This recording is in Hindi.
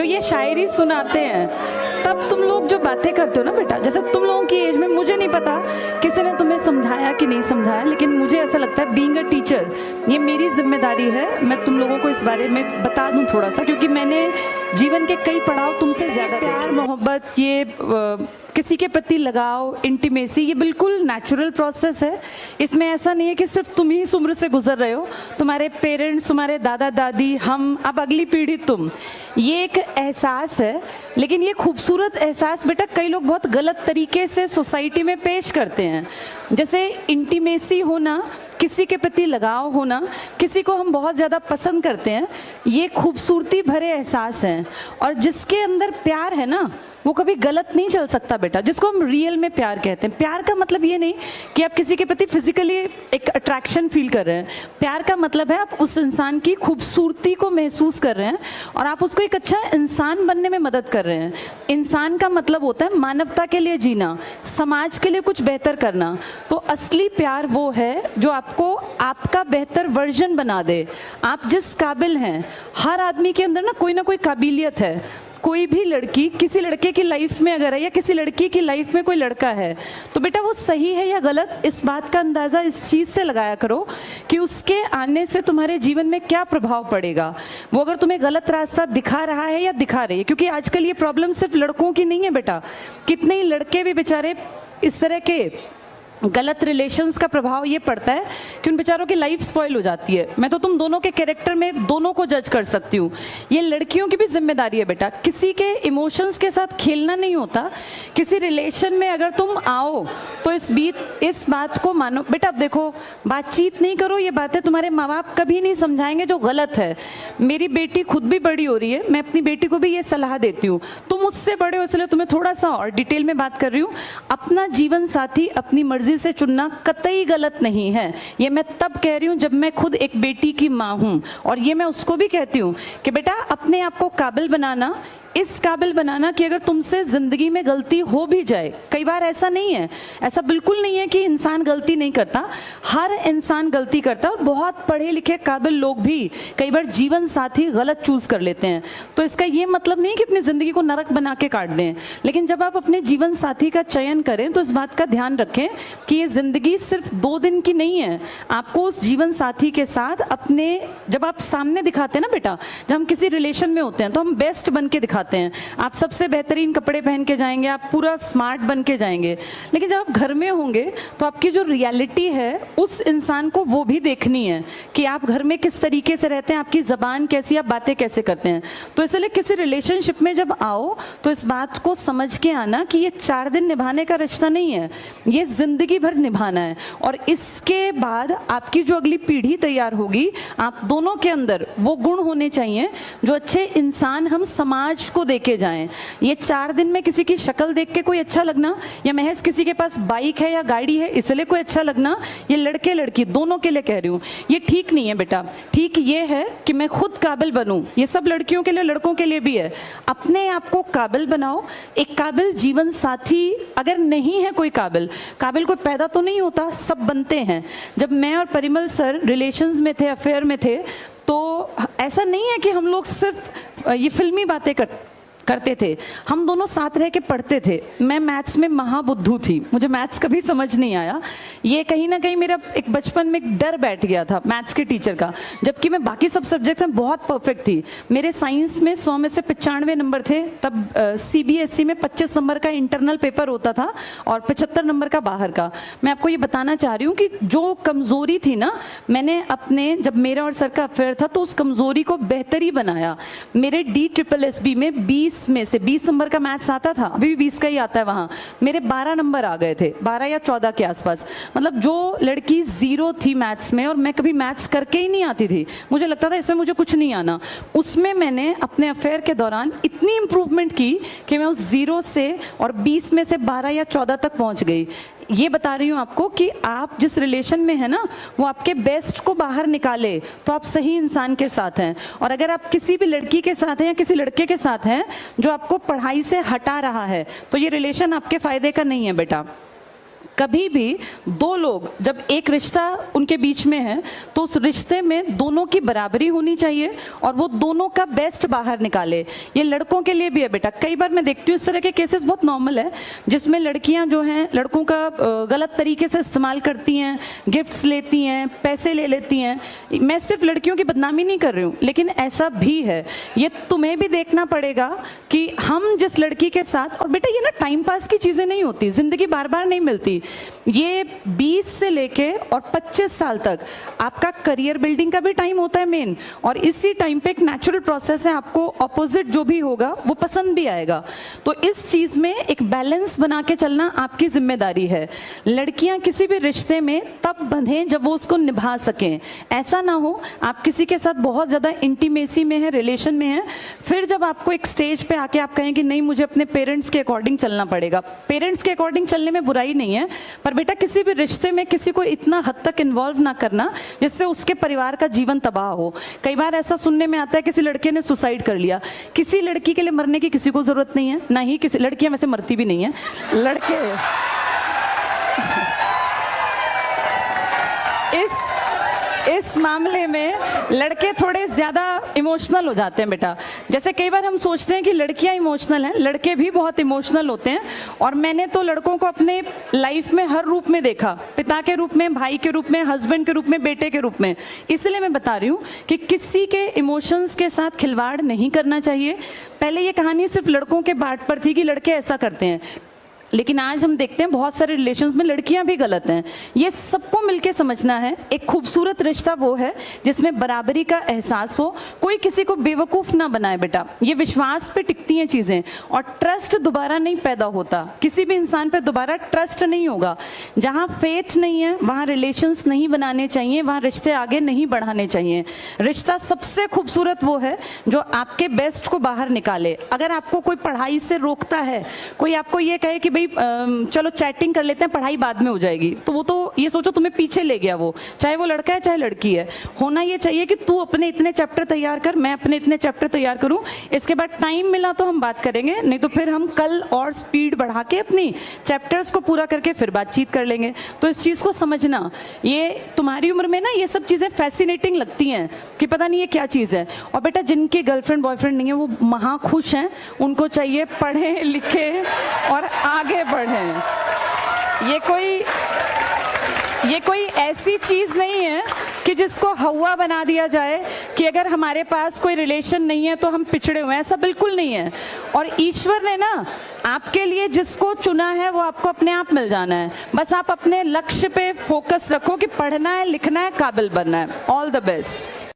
जो ये शायरी सुनाते हैं, तब तुम लोग जो बातें करते हो ना बेटा, जैसे तुम लोगों की एज में, मुझे नहीं पता किसी ने तुम्हें समझाया कि नहीं समझाया, लेकिन मुझे ऐसा लगता है बीइंग अ टीचर ये मेरी जिम्मेदारी है, मैं तुम लोगों को इस बारे में बता दूं थोड़ा सा, क्योंकि मैंने जीवन के कई पड़ाव तुमसे ज्यादा, प्यार मोहब्बत, ये किसी के प्रति लगाव, इंटीमेसी, ये बिल्कुल नेचुरल प्रोसेस है। इसमें ऐसा नहीं है कि सिर्फ तुम ही इस उम्र से गुजर रहे हो, तुम्हारे पेरेंट्स, तुम्हारे दादा दादी, हम, अब अगली पीढ़ी तुम, ये एक एहसास है। लेकिन ये खूबसूरत एहसास बेटा कई लोग बहुत गलत तरीके से सोसाइटी में पेश करते हैं। जैसे इंटीमेसी होना, किसी के प्रति लगाव होना, किसी को हम बहुत ज़्यादा पसंद करते हैं, ये खूबसूरती भरे एहसास हैं। और जिसके अंदर प्यार है ना, वो कभी गलत नहीं चल सकता बेटा, जिसको हम रियल में प्यार कहते हैं। प्यार का मतलब ये नहीं कि आप किसी के प्रति फिजिकली एक अट्रैक्शन फील कर रहे हैं। प्यार का मतलब है आप उस इंसान की खूबसूरती को महसूस कर रहे हैं और आप उसको एक अच्छा इंसान बनने में मदद कर रहे हैं। इंसान का मतलब होता है मानवता के लिए जीना, समाज के लिए कुछ बेहतर करना। तो असली प्यार वो है जो आपको आपका बेहतर वर्जन बना दे। आप जिस काबिल हैं, हर आदमी के अंदर ना कोई काबिलियत है। कोई भी लड़की किसी लड़के की लाइफ में अगर है, या किसी लड़की की लाइफ में कोई लड़का है, तो बेटा वो सही है या गलत, इस बात का अंदाजा इस चीज से लगाया करो कि उसके आने से तुम्हारे जीवन में क्या प्रभाव पड़ेगा। वो अगर तुम्हें गलत रास्ता दिखा रहा है या दिखा रही है, क्योंकि आजकल ये प्रॉब्लम सिर्फ लड़कों की नहीं है बेटा, कितने ही लड़के भी बेचारे इस तरह के गलत रिलेशंस का प्रभाव ये पड़ता है कि उन बेचारों की लाइफ स्पॉइल हो जाती है। मैं तो तुम दोनों के कैरेक्टर में दोनों को जज कर सकती हूँ। ये लड़कियों की भी जिम्मेदारी है बेटा, किसी के इमोशंस के साथ खेलना नहीं होता। किसी रिलेशन में अगर तुम आओ तो इस बात को मानो बेटा। अब देखो, बातचीत नहीं करो, ये बातें तुम्हारे माँ बाप कभी नहीं समझाएंगे जो गलत है। मेरी बेटी खुद भी बड़ी हो रही है, मैं अपनी बेटी को भी ये सलाह देती हूँ। तुम उससे बड़े हो इसलिए तुम्हें थोड़ा सा और डिटेल में बात कर रही हूँ। अपना जीवन साथी अपनी मर्जी से चुनना कतई गलत नहीं है। ये मैं तब कह रही हूं जब मैं खुद एक बेटी की मां हूं, और ये मैं उसको भी कहती हूं कि बेटा अपने आप को काबिल बनाना, इस काबिल बनाना कि अगर तुमसे जिंदगी में गलती हो भी जाए, कई बार ऐसा नहीं है, ऐसा बिल्कुल नहीं है कि इंसान गलती नहीं करता, हर इंसान गलती करता है। और बहुत पढ़े लिखे काबिल लोग भी कई बार जीवन साथी गलत चूज कर लेते हैं। तो इसका ये मतलब नहीं कि अपनी जिंदगी को नरक बना के काट दें, लेकिन जब आप अपने जीवन साथी का चयन करें तो इस बात का ध्यान रखें कि ये जिंदगी सिर्फ 2 दिन की नहीं है। आपको उस जीवन साथी के साथ अपने, जब आप सामने दिखाते हैं ना बेटा, जब हम किसी रिलेशन में होते हैं तो हम बेस्ट बन के दिखाते हैं। आप सबसे बेहतरीन कपड़े पहन के जाएंगे, आप पूरा स्मार्ट बन के जाएंगे, लेकिन जब आप घर में होंगे तो आपकी जो रियलिटी है उस इंसान को वो भी देखनी है कि आप घर में किस तरीके से रहते हैं, आपकी जबान कैसी, आप बातें कैसे करते हैं। तो इसलिए किसी रिलेशनशिप में जब आओ तो इस बात को समझ के आना कि ये 4 दिन निभाने का रिश्ता नहीं है, ये जिंदगी भर निभाना है। और इसके बाद आपकी जो अगली पीढ़ी तैयार होगी, आप दोनों के अंदर वो गुण होने चाहिए जो अच्छे इंसान हम समाज को देके जाएं। ये 4 दिन में किसी की शक्ल देख के कोई अच्छा लगना, या महज किसी के पास बाइक है या गाड़ी है इसलिए कोई अच्छा लगना, ये लड़के लड़की दोनों के लिए कह रही हूँ, ये ठीक नहीं है बेटा। ठीक ये है कि मैं खुद काबिल बनूं, ये सब लड़कियों के लिए लड़कों के लिए भी है। अपने आप को काबिल बनाओ। एक काबिल जीवन साथी अगर नहीं है, कोई काबिल कोई पैदा तो नहीं होता, सब बनते हैं। जब मैं और परिमल सर रिलेशंस में थे, अफेयर में थे, तो ऐसा नहीं है कि हम लोग सिर्फ ये फिल्मी बातें करते थे, हम दोनों साथ रह के पढ़ते थे। मैं मैथ्स में महाबुद्धू थी, मुझे मैथ्स कभी समझ नहीं आया। ये कहीं ना कहीं मेरा एक बचपन में एक डर बैठ गया था मैथ्स के टीचर का, जबकि मैं बाकी सब सब्जेक्ट्स में बहुत परफेक्ट थी। मेरे साइंस में 100 में से 95 नंबर थे। तब CBSE में 25 नंबर का इंटरनल पेपर होता था और 75 नंबर का बाहर का। मैं आपको ये बताना चाह रही हूँ कि जो कमजोरी थी ना, मैंने अपने, जब मेरा और सर का अफेयर था तो उस कमजोरी को बेहतरी बनाया। मेरे DSSB में 20 में से 20 नंबर का मैथ्स आता था, अभी भी 20 का ही आता है वहां, मेरे 12 नंबर आ गए थे, 12 या 14 के आसपास। मतलब जो लड़की 0 थी मैथ्स में, और मैं कभी मैथ्स करके ही नहीं आती थी, मुझे लगता था इसमें मुझे कुछ नहीं आना, उसमें मैंने अपने अफेयर के दौरान इतनी इंप्रूवमेंट की कि मैं उस 0 से और 20 में से 12 या 14 तक पहुंच गई। ये बता रही हूँ आपको कि आप जिस रिलेशन में है ना, वो आपके बेस्ट को बाहर निकाले तो आप सही इंसान के साथ हैं। और अगर आप किसी भी लड़की के साथ हैं या किसी लड़के के साथ हैं जो आपको पढ़ाई से हटा रहा है, तो ये रिलेशन आपके फायदे का नहीं है बेटा। कभी भी दो लोग जब एक रिश्ता उनके बीच में है तो उस रिश्ते में दोनों की बराबरी होनी चाहिए और वो दोनों का बेस्ट बाहर निकाले। ये लड़कों के लिए भी है बेटा। कई बार मैं देखती हूँ इस तरह के केसेस बहुत नॉर्मल है जिसमें लड़कियां जो हैं लड़कों का गलत तरीके से इस्तेमाल करती हैं, गिफ्ट्स लेती हैं, पैसे ले लेती हैं। मैं सिर्फ लड़कियों की बदनामी नहीं कर रही हूँ, लेकिन ऐसा भी है। ये तुम्हें भी देखना पड़ेगा कि हम जिस लड़की के साथ, और बेटा ये ना टाइम पास की चीजें नहीं होती, जिंदगी बार बार नहीं मिलती। ये 20 से लेके और 25 साल तक आपका करियर बिल्डिंग का भी टाइम होता है मेन, और इसी टाइम पे एक नेचुरल प्रोसेस है, आपको ऑपोजिट जो भी होगा वो पसंद भी आएगा। तो इस चीज में एक बैलेंस बना के चलना आपकी जिम्मेदारी है। लड़कियां किसी भी रिश्ते में तब बंधें जब वो उसको निभा सकें। ऐसा ना हो आप किसी के साथ बहुत ज्यादा इंटीमेसी में है, रिलेशन में है, फिर जब आपको एक स्टेज पे आके आप कहें कि नहीं मुझे अपने पेरेंट्स के अकॉर्डिंग चलना पड़ेगा। पेरेंट्स के अकॉर्डिंग चलने में बुराई नहीं है, पर बेटा किसी भी रिश्ते में किसी को इतना हद तक इन्वॉल्व ना करना जिससे उसके परिवार का जीवन तबाह हो। कई बार ऐसा सुनने में आता है किसी लड़के ने सुसाइड कर लिया। किसी लड़की के लिए मरने की किसी को जरूरत नहीं है, ना ही किसी, लड़कियां वैसे मरती भी नहीं है, लड़के इस मामले में लड़के थोड़े ज्यादा इमोशनल हो जाते हैं बेटा। जैसे कई बार हम सोचते हैं कि लड़कियां इमोशनल हैं, लड़के भी बहुत इमोशनल होते हैं। और मैंने तो लड़कों को अपने लाइफ में हर रूप में देखा, पिता के रूप में, भाई के रूप में, हस्बैंड के रूप में, बेटे के रूप में। इसलिए मैं बता रही हूँ कि किसी के इमोशंस के साथ खिलवाड़ नहीं करना चाहिए। पहले ये कहानी सिर्फ लड़कों के बाट पर थी कि लड़के ऐसा करते हैं, लेकिन आज हम देखते हैं बहुत सारे रिलेशंस में लड़कियां भी गलत हैं। ये सबको मिलके समझना है। एक खूबसूरत रिश्ता वो है जिसमें बराबरी का एहसास हो, कोई किसी को बेवकूफ ना बनाए बेटा। ये विश्वास पे टिकती हैं चीजें, और ट्रस्ट दोबारा नहीं पैदा होता। किसी भी इंसान पे दोबारा ट्रस्ट नहीं होगा। जहां फेथ नहीं है वहां रिलेशंस नहीं बनाने चाहिए, वहां रिश्ते आगे नहीं बढ़ाने चाहिए। रिश्ता सबसे खूबसूरत वो है जो आपके बेस्ट को बाहर निकाले। अगर आपको कोई पढ़ाई से रोकता है, कोई आपको ये कहे कि चलो चैटिंग कर लेते हैं, पढ़ाई बाद में हो जाएगी, तो वो तो ये सोचो तुम्हें पीछे ले गया वो, चाहे वो लड़का है चाहे लड़की है। होना ये चाहिए कि तू अपने इतने चैप्टर तैयार कर, मैं अपने इतने चैप्टर तैयार करूं, इसके बाद टाइम मिला तो हम बात करेंगे, नहीं तो फिर हम कल और स्पीड बढ़ा के अपनी चैप्टर्स को पूरा करके फिर बातचीत कर लेंगे। तो इस चीज को समझना, ये तुम्हारी उम्र में ना ये सब चीजें फैसिनेटिंग लगती हैं कि पता नहीं ये क्या चीज है। और बेटा जिनके गर्लफ्रेंड बॉयफ्रेंड नहीं है वो महा खुश हैं, उनको चाहिए पढ़े लिखे और आगे बढ़ें। ये कोई ऐसी चीज नहीं है कि जिसको हवा बना दिया जाए कि अगर हमारे पास कोई रिलेशन नहीं है तो हम पिछड़े हुए हैं, ऐसा बिल्कुल नहीं है। और ईश्वर ने ना आपके लिए जिसको चुना है वो आपको अपने आप मिल जाना है। बस आप अपने लक्ष्य पे फोकस रखो कि पढ़ना है, लिखना है, काबिल बनना है। All the best.